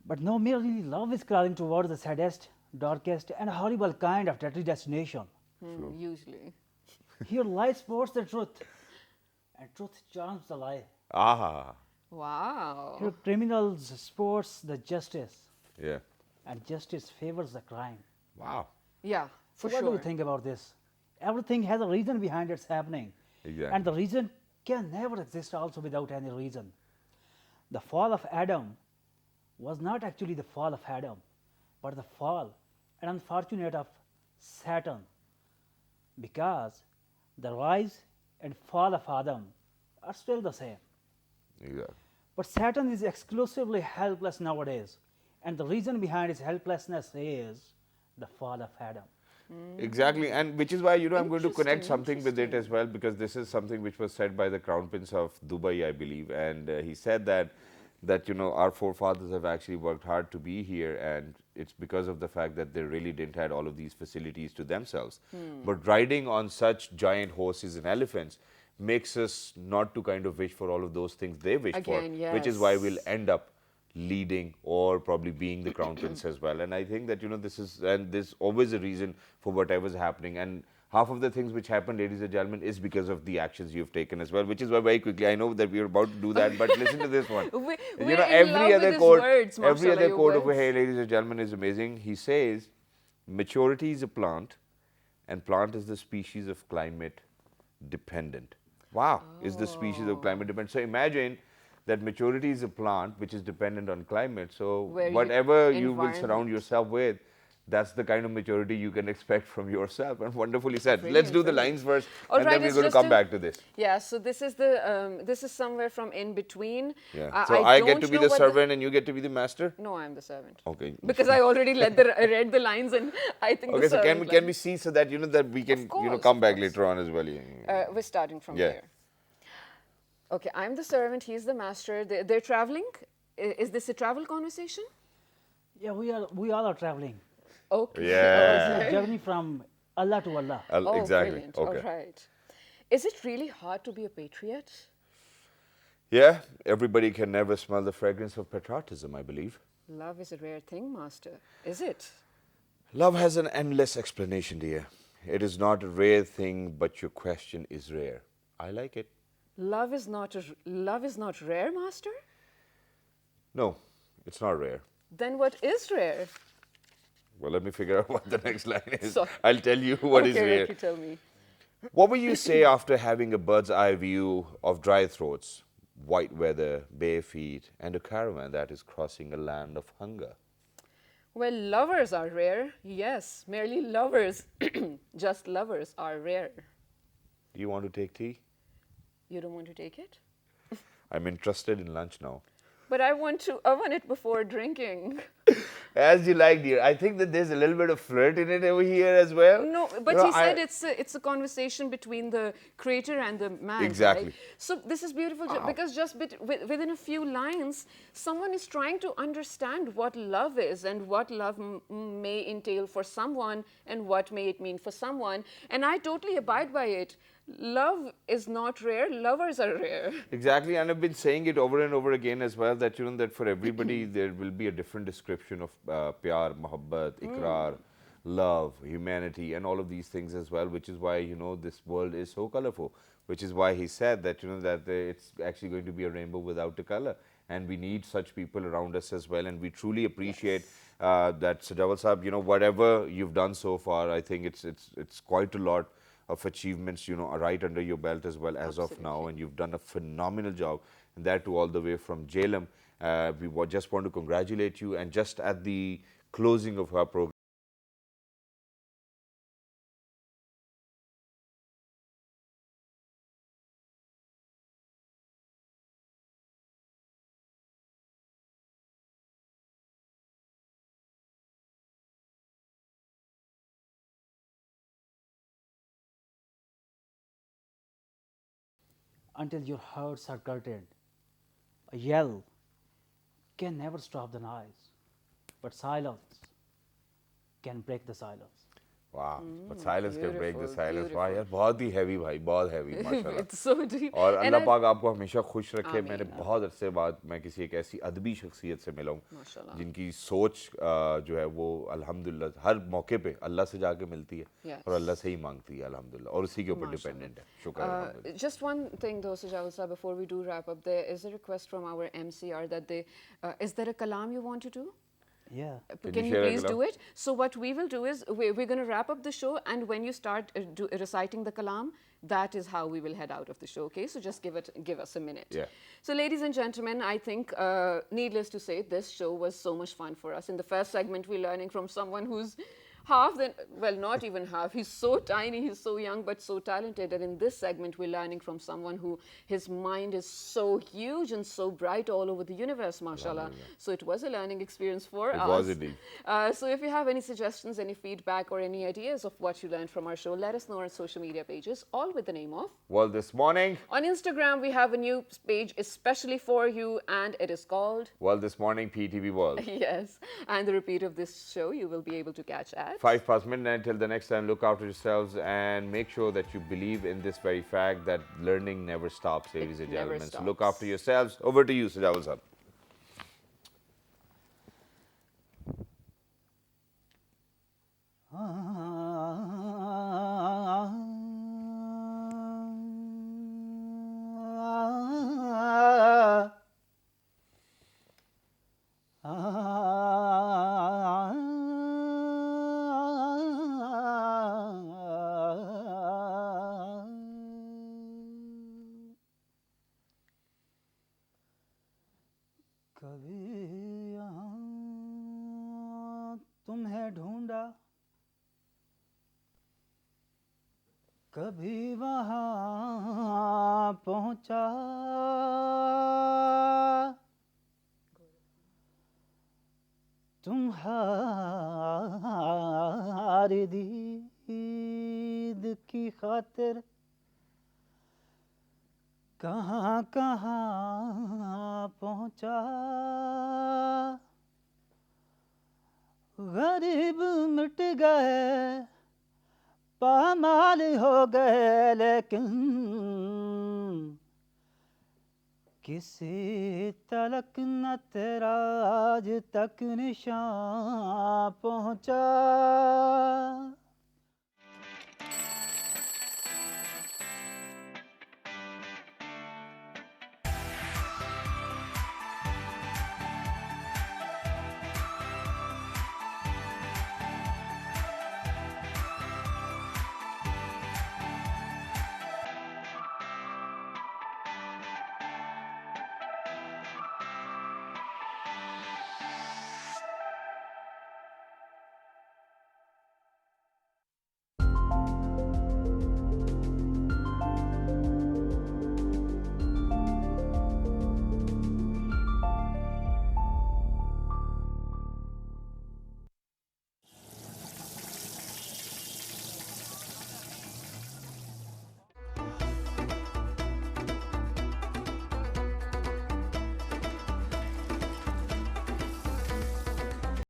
But no, merely love is crawling towards the saddest, darkest, and horrible kind of deadly destination. Usually. Here lie sports the truth, and truth charms the lie. Ah. Wow. Here criminals sports the justice, Yeah. and justice favors the crime. Wow. Yeah, So for what sure. do you think about this? Everything has a reason behind its happening. Exactly. And the reason can never exist also without any reason. The fall of Adam was not actually the fall of Adam, but the fall and unfortunate of Saturn. Because the rise and fall of Adam are still the same. Exactly. But Saturn is exclusively helpless nowadays. And the reason behind his helplessness is the fall of Adam. Exactly, and which is why, you know, I'm going to connect Interesting, something with it as well, because this is something which was said by the Crown Prince of Dubai, I believe, and he said that you know, our forefathers have actually worked hard to be here, and it's because of the fact that they really didn't had all of these facilities to themselves. But riding on such giant horses and elephants makes us not to kind of wish for all of those things they wish Again, for, which is why yes. we'll end up leading or probably being the crown prince as well. And I think that, you know, there's always a reason for whatever's happening, and half of the things which happen, ladies and gentlemen, is because of the actions you've taken as well, which is why very quickly, I know that we're about to do that, but listen to this one. We're You know, in love with his words, every mashallah, other your quote over words. here, ladies and gentlemen, is amazing. He says, maturity is a plant, and plant is the species of climate dependent. Wow, is the species of climate dependent. So imagine that maturity is a plant which is dependent on climate. So Where you- whatever you will surround environment. yourself with, that's the kind of maturity you can expect from yourself. And wonderfully said. Let's Brilliant, do the brilliant. lines first, All and right, then we're it's going to just come a- back to this. Yeah, so this is the this is somewhere from in between. Yeah. So I get don't to be know the what servant and you get to be the master? No, I'm the servant. Okay. Because I already read the lines, and I think Okay, the so servant can we line- see so that, you know, that we can, course, come of back course. later on as well? Yeah. We're starting from Yeah. here. Okay, I'm the servant, he's the master. They're traveling. Is this a travel conversation? Yeah, we all are traveling. Okay. Yeah. It's a journey from Allah to Allah. Oh, Exactly. brilliant. Okay. All right. Is it really hard to be a patriot? Yeah, everybody can never smell the fragrance of patriotism, I believe. Love is a rare thing, master. Is it? Love has an endless explanation, dear. It is not a rare thing, but your question is rare. I like it. Love is not rare, Master? No, it's not rare. Then what is rare? Well, let me figure out what the next line is. So- I'll tell you what is Okay, rare. Ricky, tell me. What will you say after having a bird's eye view of dry throats, white weather, bare feet, and a caravan that is crossing a land of hunger? Well, lovers are rare. Yes, merely lovers. Just lovers are rare. Do you want to take tea? You don't want to take it? I'm interested in lunch now. But I want to oven it before drinking. As you like, dear. I think that there's a little bit of flirt in it over here as well. No, but You know, he said it's a conversation between the creator and the man. Exactly. Right? So this is beautiful because just within a few lines, someone is trying to understand what love is and what love may entail for someone and what may it mean for someone. And I totally abide by it. Love is not rare. Lovers are rare. Exactly, and I've been saying it over and over again as well that that for everybody there will be a different description of pyar, mohabbat, ikrar, love, humanity, and all of these things as well. Which is why this world is so colorful. Which is why he said that that it's actually going to be a rainbow without a color, and we need such people around us as well. And we truly appreciate that, Sajawal Sahab. Whatever you've done so far, I think it's quite a lot of achievements, right under your belt as well as of now, and you've done a phenomenal job, and that too all the way from Jhelum. We just want to congratulate you, and just at the closing of our program, Until your hearts are curtained. A yell can never stop the noise, but silence can break the silence. wow, but silence can break the beautiful, silence. वाह beautiful. यार, बहुत ही heavy भाई, बहुत heavy, माशाल्लाह. It's so deep. और And Allah I- पाक आपको हमेशा खुश रखे. आमीन. मैंने बहुत अरसे बाद मैं किसी एक ऐसी अदबी शख्सियत से मिला हूँ माशाल्लाह. जिनकी सोच जो है वो अल्हम्दुलिल्लाह हर मौके पे अल्लाह से जाके मिलती है Yes. और अल्लाह से ही मांगती है अल्हम्दुलिल्लाह, और उसी के ऊपर डिपेंडेंट है. शुक्र है अल्हम्दुलिल्लाह. Just one thing though, Sajawal sir, before we do wrap up, there is a request from our MCR that is there a kalam you want to do? Yeah. Can you share a please do kalam? it? So what we will do is we're going to wrap up the show, and when you start reciting the kalam, that is how we will head out of the show. Okay, so just give us a minute. Yeah. So ladies and gentlemen, I think needless to say, this show was so much fun for us. In the first segment, we're learning from someone who's not even half. He's so tiny, he's so young, but so talented. And in this segment, we're learning from someone who his mind is so huge and so bright all over the universe, mashallah. So it was a learning experience for us. It was indeed. So if you have any suggestions, any feedback, or any ideas of what you learned from our show, let us know on our social media pages, all with the name of. Well, this morning, On Instagram, we have a new page especially for you, and it is called. this morning, PTV World. Yes. And the repeat of this show you will be able to catch at. 5 past midnight. Till the next time, look after yourselves and make sure that you believe in this very fact that learning never stops, ladies and never gentlemen. So look stops. after yourselves. Over to you, Sajawal sir. कभी यहाँ तुम्हें ढूंढा, कभी वहाँ पहुँचा, तुम्हारी दीद की खातिर कहाँ कहाँ पहुँचा. गरीब मिट गए, पामाल हो गए, लेकिन किसी तलक न तेरा आज तक निशान पहुँचा.